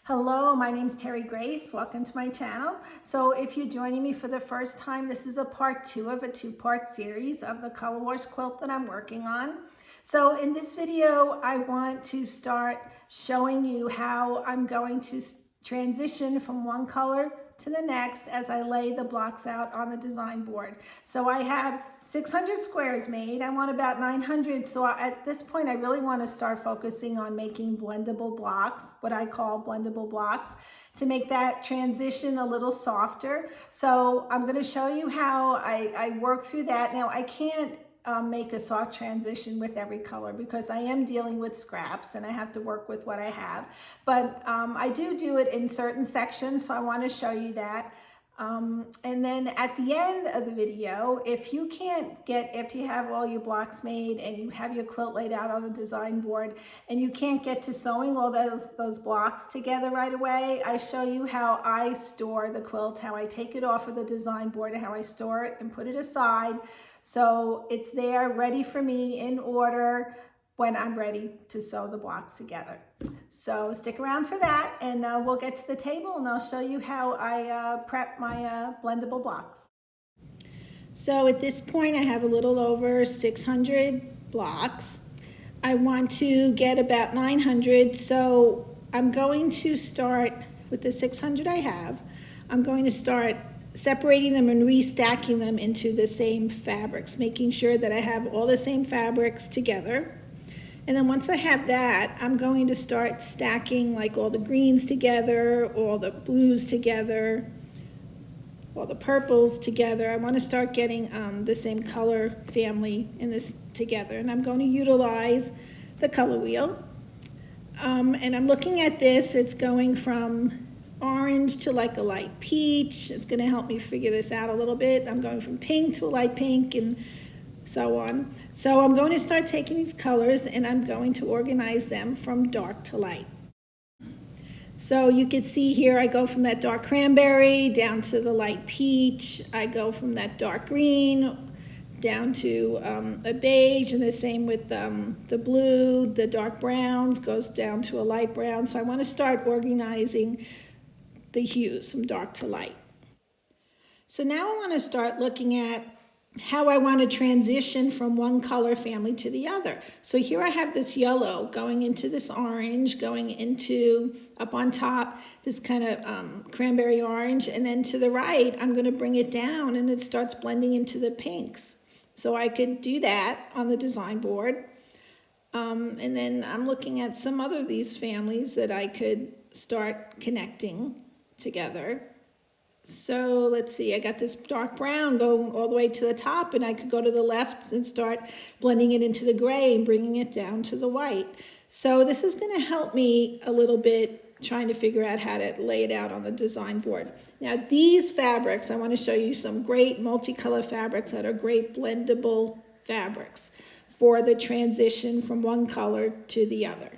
Hello, my name is Terigrayce. Welcome to my channel. So if you're joining me for the first time, this is a part 2 of a 2-part series of the Color Wash quilt that I'm working on. So in this video, I want to start showing you how I'm going to transition from one color to the next as I lay the blocks out on the design board. So I have 600 squares made. I want about 900. So at this point, I really want to start focusing on making blendable blocks, what I call blendable blocks, to make that transition a little softer. So I'm going to show you how I work through that. Now I can't make a soft transition with every color because I am dealing with scraps and I have to work with what I have. But I do it in certain sections, so I want to show you that. And then at the end of the video, if you can't get, after you have all your blocks made and you have your quilt laid out on the design board and you can't get to sewing all those blocks together right away, I show you how I store the quilt, how I take it off of the design board and how I store it and put it aside. So it's there ready for me in order when I'm ready to sew the blocks together. So stick around for that and we'll get to the table and I'll show you how I prep my blendable blocks. So at this point I have a little over 600 blocks. I want to get about 900, so I'm going to start with the 600 I have. I'm going to start separating them and restacking them into the same fabrics, making sure that I have all the same fabrics together. And then once I have that, I'm going to start stacking like all the greens together, all the blues together, all the purples together. I want to start getting the same color family in this together. And I'm going to utilize the color wheel. And I'm looking at this, it's going from orange to like a light peach. It's going to help me figure this out a little bit. I'm going from pink to a light pink and so on. So I'm going to start taking these colors and I'm going to organize them from dark to light. So you can see here I go from that dark cranberry down to the light peach. I go from that dark green down to a beige, and the same with the blue. The dark browns goes down to a light brown. So I want to start organizing the hues from dark to light. So now I want to start looking at how I want to transition from one color family to the other. So here I have this yellow going into this orange, going into, up on top, this kind of cranberry orange, and then to the right, I'm going to bring it down and it starts blending into the pinks. So I could do that on the design board. And then I'm looking at some other of these families that I could start connecting together. So let's see, I got this dark brown going all the way to the top, and I could go to the left and start blending it into the gray and bringing it down to the white. So this is going to help me a little bit trying to figure out how to lay it out on the design board. Now these fabrics, I want to show you some great multicolor fabrics that are great blendable fabrics for the transition from one color to the other.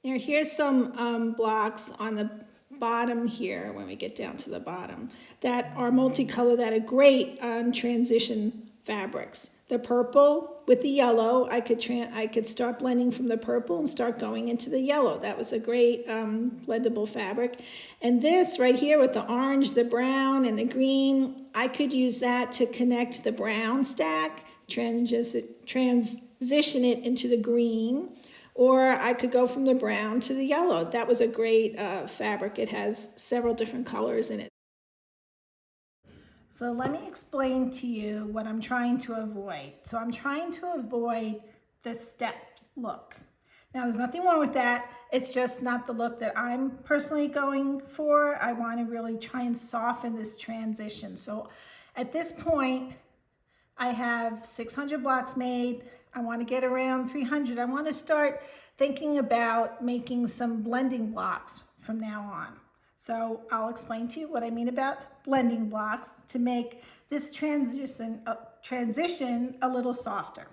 Now here's some blocks on the bottom here, when we get down to the bottom, that are multicolor, that are great on transition fabrics. The purple with the yellow, I could start blending from the purple and start going into the yellow. That was a great blendable fabric. And this right here with the orange, the brown, and the green, I could use that to connect the brown stack, transition it into the green. Or I could go from the brown to the yellow. That was a great fabric. It has several different colors in it. So let me explain to you what I'm trying to avoid. So I'm trying to avoid the step look. Now there's nothing wrong with that. It's just not the look that I'm personally going for. I want to really try and soften this transition. So at this point, I have 600 blocks made. I want to get around 300. I want to start thinking about making some blending blocks from now on. So I'll explain to you what I mean about blending blocks to make this transition a little softer.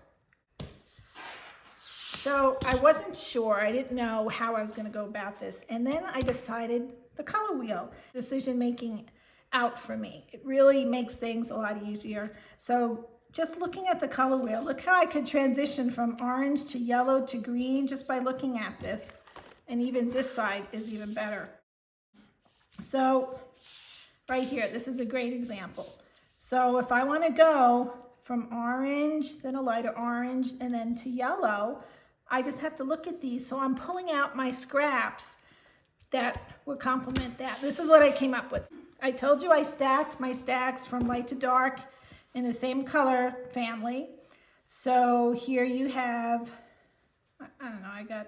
So I wasn't sure, I didn't know how I was going to go about this. And then I decided the color wheel, decision making out for me. It really makes things a lot easier. So just looking at the color wheel, look how I could transition from orange to yellow to green just by looking at this. And even this side is even better. So right here, this is a great example. So if I want to go from orange, then a lighter orange, and then to yellow, I just have to look at these. So I'm pulling out my scraps that would complement that. This is what I came up with. I told you I stacked my stacks from light to dark in the same color family. So here you have, I don't know, I got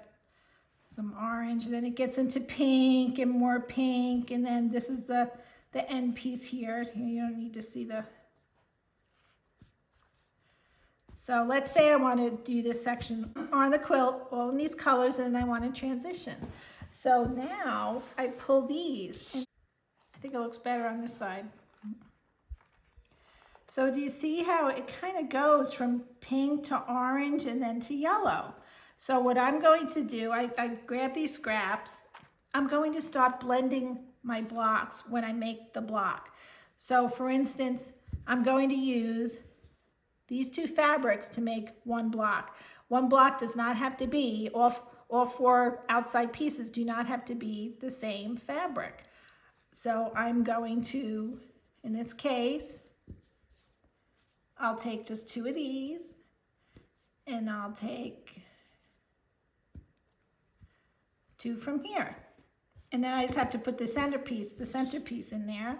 some orange, and then it gets into pink and more pink, and then this is the end piece here. You don't need to see the... So let's say I want to do this section on the quilt, all in these colors, and I want to transition. So now I pull these, and I think it looks better on this side. So do you see how it kind of goes from pink to orange and then to yellow? So what I'm going to do, I grab these scraps. I'm going to start blending my blocks when I make the block. So for instance, I'm going to use these two fabrics to make one block. One block does not have to be, all four outside pieces do not have to be the same fabric. So I'm going to, in this case, I'll take just two of these, and I'll take two from here. And then I just have to put the centerpiece in there.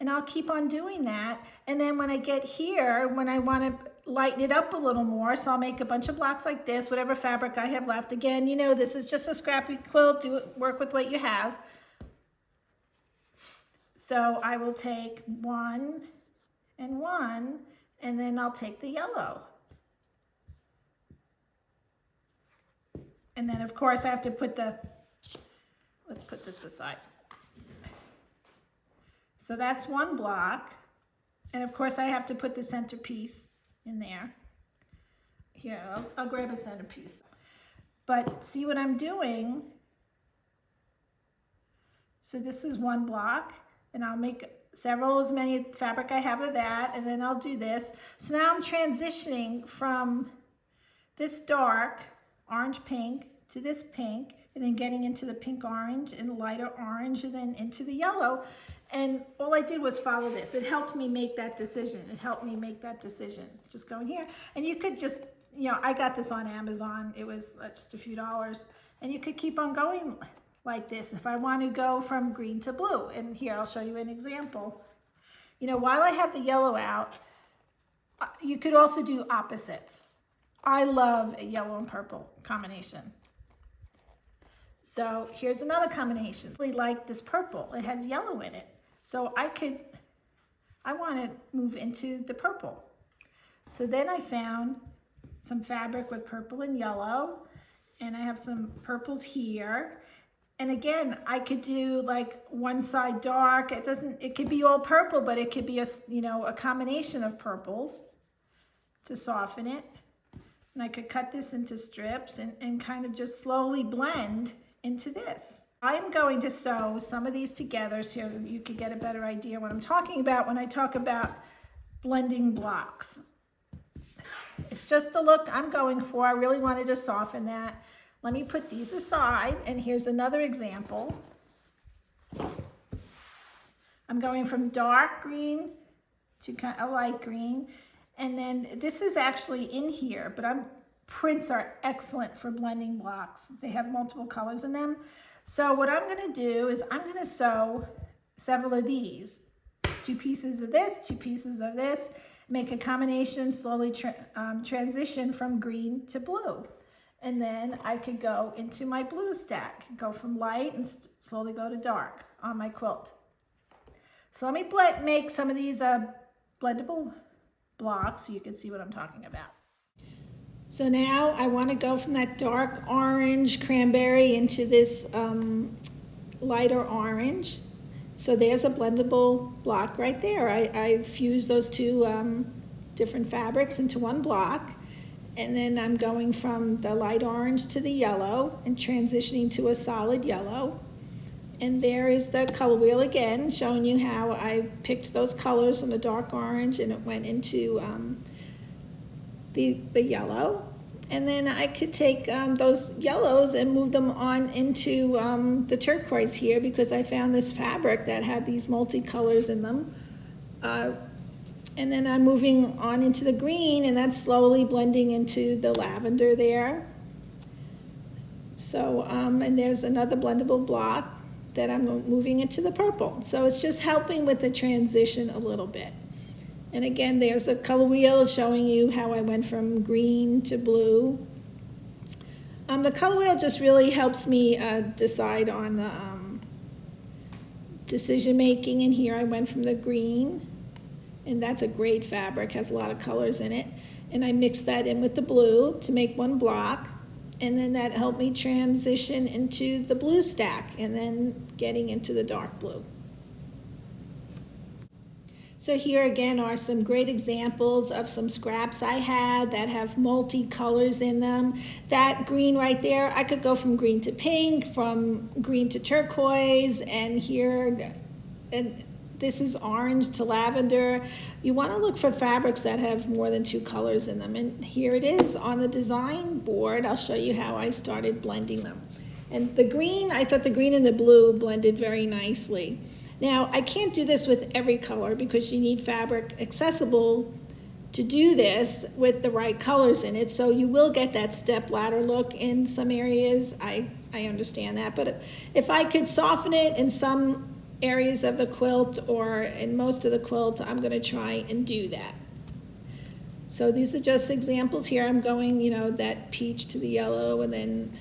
And I'll keep on doing that. And then when I get here, when I want to lighten it up a little more, so I'll make a bunch of blocks like this, whatever fabric I have left. Again, you know, this is just a scrappy quilt. Work with what you have. So I will take one, and then I'll take the yellow. And then of course I have to put let's put this aside. So that's one block. And of course I have to put the centerpiece in there. Here, I'll grab a centerpiece. But see what I'm doing? So this is one block, and I'll make as many fabric I have of that, and then I'll do this. So now I'm transitioning from this dark orange pink to this pink, and then getting into the pink orange and lighter orange, and then into the yellow. And all I did was follow this. It helped me make that decision. Just going here. And you could just, you know, I got this on Amazon. It was just a few dollars. And you could keep on going like this if I want to go from green to blue. And here, I'll show you an example. You know, while I have the yellow out, you could also do opposites. I love a yellow and purple combination. So here's another combination. I really like this purple. It has yellow in it. So I want to move into the purple. So then I found some fabric with purple and yellow, and I have some purples here. And again, I could do like one side dark. It could be all purple, but it could be a combination of purples to soften it. And I could cut this into strips and kind of just slowly blend into this. I'm going to sew some of these together so you could get a better idea what I'm talking about when I talk about blending blocks. It's just the look I'm going for. I really wanted to soften that. Let me put these aside, and here's another example. I'm going from dark green to kind of light green, and then this is actually in here, but prints are excellent for blending blocks. They have multiple colors in them. So what I'm going to do is I'm going to sew several of these, 2 pieces of this, 2 pieces of this, make a combination, slowly transition from green to blue. And then I could go into my blue stack, go from light and slowly go to dark on my quilt. So let me make some of these blendable blocks so you can see what I'm talking about. So now I want to go from that dark orange cranberry into this lighter orange. So there's a blendable block right there. I fused those 2 different fabrics into one block. And then I'm going from the light orange to the yellow and transitioning to a solid yellow. And there is the color wheel again, showing you how I picked those colors from the dark orange and it went into the yellow. And then I could take those yellows and move them on into the turquoise here, because I found this fabric that had these multicolors in them. And then I'm moving on into the green, and that's slowly blending into the lavender there. So, and there's another blendable block that I'm moving into the purple. So it's just helping with the transition a little bit. And again, there's a color wheel showing you how I went from green to blue. The color wheel just really helps me decide on the decision making. And here I went from the green, and that's a great fabric, has a lot of colors in it. And I mixed that in with the blue to make one block. And then that helped me transition into the blue stack and then getting into the dark blue. So here again are some great examples of some scraps I had that have multi-colors in them. That green right there, I could go from green to pink, from green to turquoise, and here, and this is orange to lavender. You want to look for fabrics that have more than 2 colors in them. And here it is on the design board. I'll show you how I started blending them. And the green, I thought the green and the blue blended very nicely. Now, I can't do this with every color because you need fabric accessible to do this with the right colors in it. So you will get that step ladder look in some areas. I understand that. But if I could soften it in some areas of the quilt or in most of the quilt, I'm going to try and do that. So these are just examples here. I'm going, you know, that peach to the yellow and then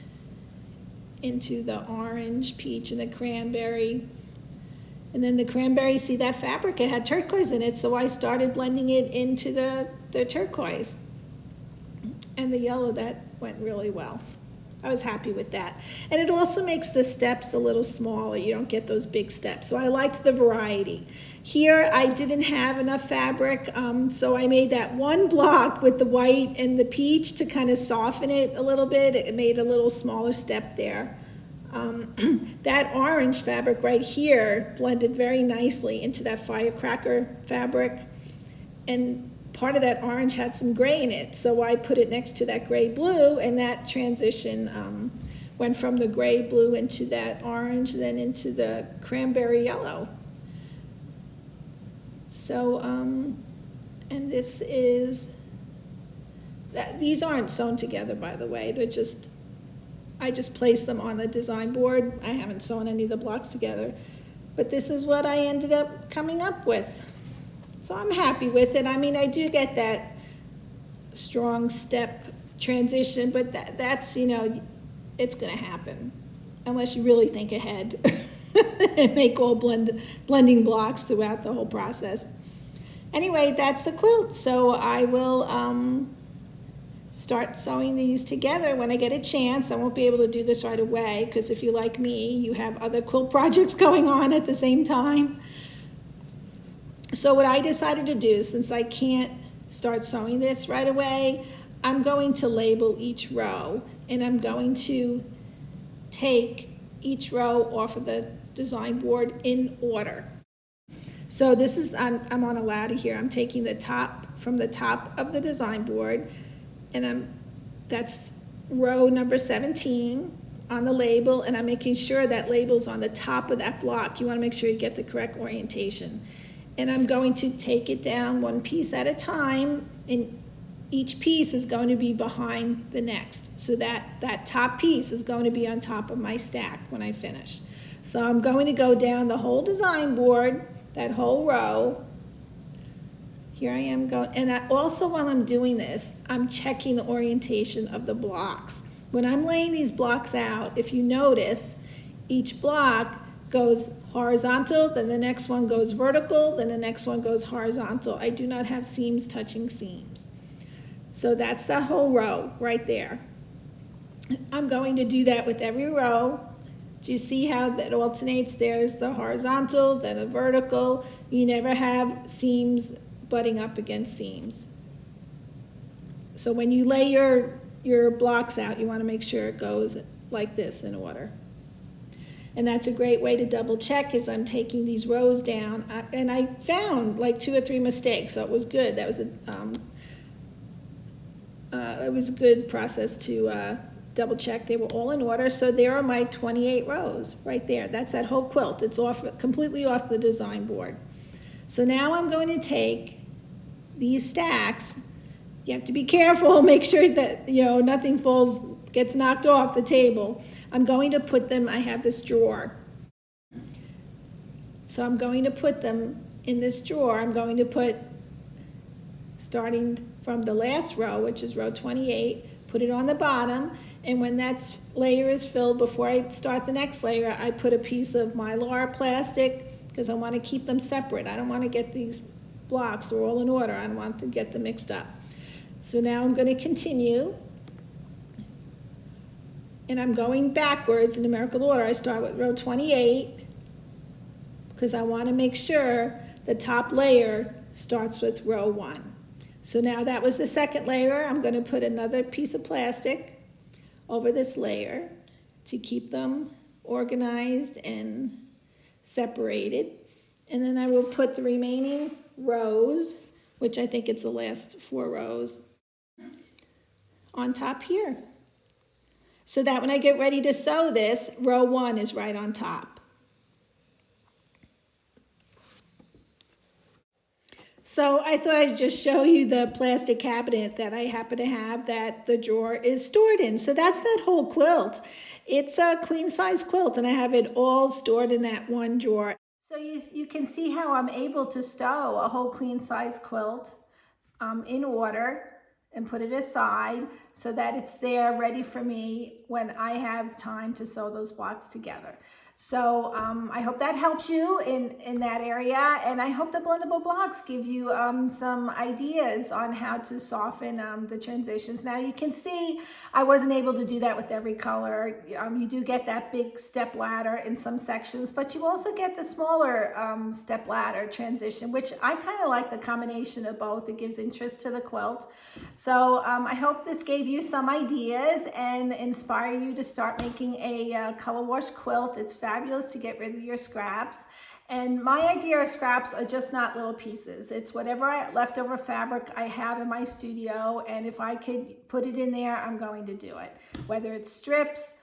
into the orange, peach, and the cranberry. And then the cranberry, see that fabric, it had turquoise in it, so I started blending it into the turquoise. And the yellow, that went really well. I was happy with that. And it also makes the steps a little smaller. You don't get those big steps. So I liked the variety. Here I didn't have enough fabric, so I made that one block with the white and the peach to kind of soften it a little bit. It made a little smaller step there. That orange fabric right here blended very nicely into that firecracker fabric, and part of that orange had some gray in it, so I put it next to that gray blue, and that transition went from the gray blue into that orange, then into the cranberry yellow. So, and this is, these aren't sewn together, by the way, they're just, I just placed them on the design board. I haven't sewn any of the blocks together, but this is what I ended up coming up with. So I'm happy with it. I mean, I do get that strong step transition, but that's, you know, it's gonna happen unless you really think ahead and make all blending blocks throughout the whole process. Anyway, that's the quilt. So I will start sewing these together when I get a chance. I won't be able to do this right away because if you're like me, you have other quilt projects going on at the same time. So what I decided to do, since I can't start sewing this right away, I'm going to label each row, and I'm going to take each row off of the design board in order. So this is, I'm on a ladder here. I'm taking the top from the top of the design board, and that's row number 17 on the label, and I'm making sure that label's on the top of that block. You want to make sure you get the correct orientation. And I'm going to take it down one piece at a time, and each piece is going to be behind the next. So that top piece is going to be on top of my stack when I finish. So I'm going to go down the whole design board, that whole row. Here I am going, and also while I'm doing this, I'm checking the orientation of the blocks. When I'm laying these blocks out, if you notice, each block goes horizontal, then the next one goes vertical, then the next one goes horizontal. I do not have seams touching seams. So that's the whole row right there. I'm going to do that with every row. Do you see how that alternates? There's the horizontal, then the vertical. You never have seams butting up against seams. So when you lay your blocks out, you want to make sure it goes like this in order. And that's a great way to double check as I'm taking these rows down. And I found like 2 or 3 mistakes, so it was good. That was it was a good process to double check they were all in order. So there are my 28 rows right there. That's that whole quilt. It's completely off the design board. So now I'm going to take these stacks. You have to be careful, make sure that, nothing gets knocked off the table. I'm going to put them, I have this drawer. So I'm going to put them in this drawer. I'm going to put, starting from the last row, which is row 28, put it on the bottom, and when that layer is filled, before I start the next layer, I put a piece of Mylar plastic, because I want to keep them separate. I don't want to get these blocks, they're all in order. I don't want to get them mixed up. So now I'm going to continue, and I'm going backwards in numerical order. I start with row 28, because I want to make sure the top layer starts with row 1. So now that was the second layer. I'm going to put another piece of plastic over this layer to keep them organized and separated. And then I will put the remaining rows, which I think it's the last 4 rows, on top here. So that when I get ready to sew this, row 1 is right on top. So I thought I'd just show you the plastic cabinet that I happen to have that the drawer is stored in. So that's that whole quilt. It's a queen size quilt, and I have it all stored in that one drawer. So you can see how I'm able to stow a whole queen size quilt in order and put it aside so that it's there ready for me when I have time to sew those blocks together. So I hope that helps you in that area, and I hope the blendable blocks give you some ideas on how to soften the transitions. Now you can see I wasn't able to do that with every color. You do get that big step ladder in some sections, but you also get the smaller step ladder transition, which I kind of like the combination of both. It gives interest to the quilt. So I hope this gave you some ideas and inspire you to start making a color wash quilt. It's fabulous to get rid of your scraps. And my idea of scraps are just not little pieces. It's whatever leftover fabric I have in my studio, and if I could put it in there, I'm going to do it. Whether it's strips,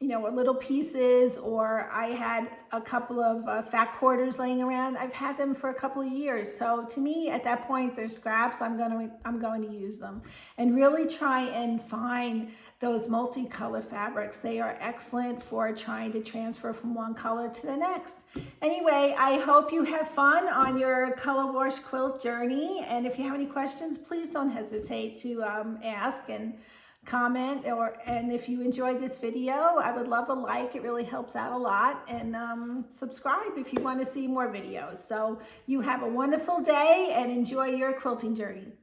or little pieces, or I had a couple of fat quarters laying around. I've had them for a couple of years. So to me, at that point, they're scraps. I'm going to use them, and really try and find those multicolor fabrics. They are excellent for trying to transfer from one color to the next. Anyway, I hope you have fun on your color wash quilt journey. And if you have any questions, please don't hesitate to ask and comment, and if you enjoyed this video, I would love a like. It really helps out a lot. And subscribe if you want to see more videos. So you have a wonderful day and enjoy your quilting journey.